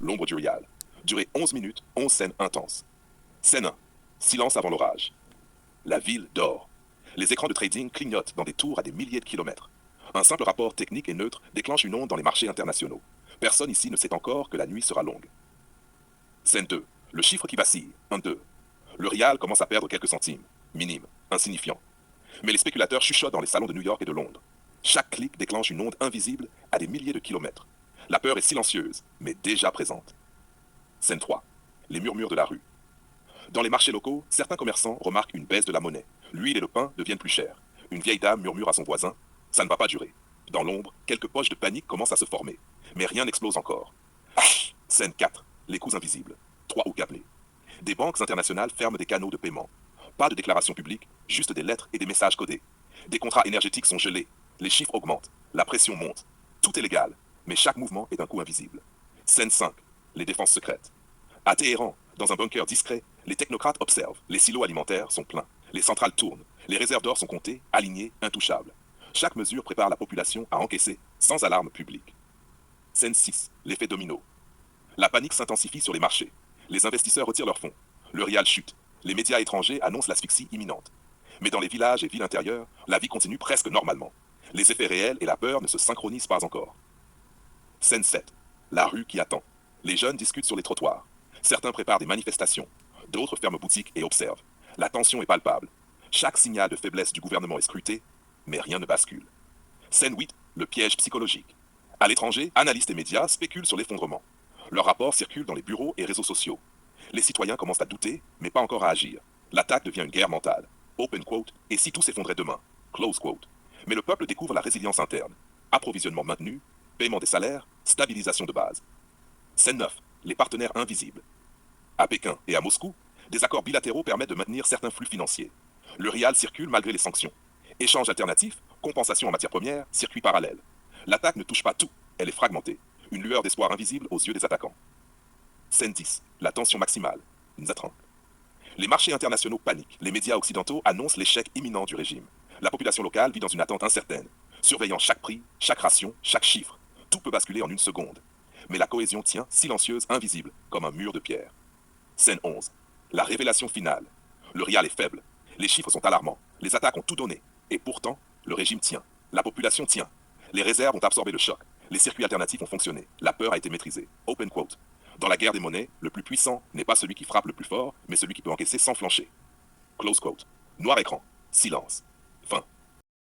l'ombre du Rial. Durée 11 minutes, 11 scènes intenses. Scène 1. Silence avant l'orage. La ville dort. Les écrans de trading clignotent dans des tours à des milliers de kilomètres. Un simple rapport technique et neutre déclenche une onde dans les marchés internationaux. Personne ici ne sait encore que la nuit sera longue. Scène 2. Le chiffre qui vacille. 1-2. Le Rial commence à perdre quelques centimes. Minime, insignifiant. Mais les spéculateurs chuchotent dans les salons de New York et de Londres. Chaque clic déclenche une onde invisible à des milliers de kilomètres. La peur est silencieuse, mais déjà présente. Scène 3. Les murmures de la rue. Dans les marchés locaux, certains commerçants remarquent une baisse de la monnaie. L'huile et le pain deviennent plus chers. Une vieille dame murmure à son voisin. Ça ne va pas durer. Dans l'ombre, quelques poches de panique commencent à se former. Mais rien n'explose encore. Scène 4. Les coups invisibles. 3 ou câblés. Des banques internationales ferment des canaux de paiement. Pas de déclaration publique, juste des lettres et des messages codés. Des contrats énergétiques sont gelés. Les chiffres augmentent. La pression monte. Tout est légal, mais chaque mouvement est un coup invisible. Scène 5. Les défenses secrètes. À Téhéran, dans un bunker discret, les technocrates observent. Les silos alimentaires sont pleins. Les centrales tournent. Les réserves d'or sont comptées, alignées, intouchables. Chaque mesure prépare la population à encaisser, sans alarme publique. Scène 6. L'effet domino. La panique s'intensifie sur les marchés. Les investisseurs retirent leurs fonds. Le Rial chute. Les médias étrangers annoncent l'asphyxie imminente. Mais dans les villages et villes intérieures, la vie continue presque normalement. Les effets réels et la peur ne se synchronisent pas encore. Scène 7. La rue qui attend. Les jeunes discutent sur les trottoirs. Certains préparent des manifestations. D'autres ferment boutique et observent. La tension est palpable. Chaque signal de faiblesse du gouvernement est scruté, mais rien ne bascule. Scène 8. Le piège psychologique. À l'étranger, analystes et médias spéculent sur l'effondrement. Leurs rapports circulent dans les bureaux et réseaux sociaux. Les citoyens commencent à douter, mais pas encore à agir. L'attaque devient une guerre mentale. Open quote, et si tout s'effondrait demain? Close quote. Mais le peuple découvre la résilience interne. Approvisionnement maintenu, paiement des salaires, stabilisation de base. Scène 9. Les partenaires invisibles. À Pékin et à Moscou, des accords bilatéraux permettent de maintenir certains flux financiers. Le Rial circule malgré les sanctions. Échanges alternatifs, compensation en matières premières, circuits parallèles. L'attaque ne touche pas tout, elle est fragmentée. Une lueur d'espoir invisible aux yeux des attaquants. Scène 10. La tension maximale. Nzatran. Les marchés internationaux paniquent. Les médias occidentaux annoncent l'échec imminent du régime. La population locale vit dans une attente incertaine, surveillant chaque prix, chaque ration, chaque chiffre. Tout peut basculer en une seconde. Mais la cohésion tient, silencieuse, invisible, comme un mur de pierre. Scène 11. La révélation finale. Le Rial est faible. Les chiffres sont alarmants. Les attaques ont tout donné. Et pourtant, le régime tient. La population tient. Les réserves ont absorbé le choc. Les circuits alternatifs ont fonctionné. La peur a été maîtrisée. Open quote. Dans la guerre des monnaies, le plus puissant n'est pas celui qui frappe le plus fort, mais celui qui peut encaisser sans flancher. Close quote. Noir écran. Silence. Fin.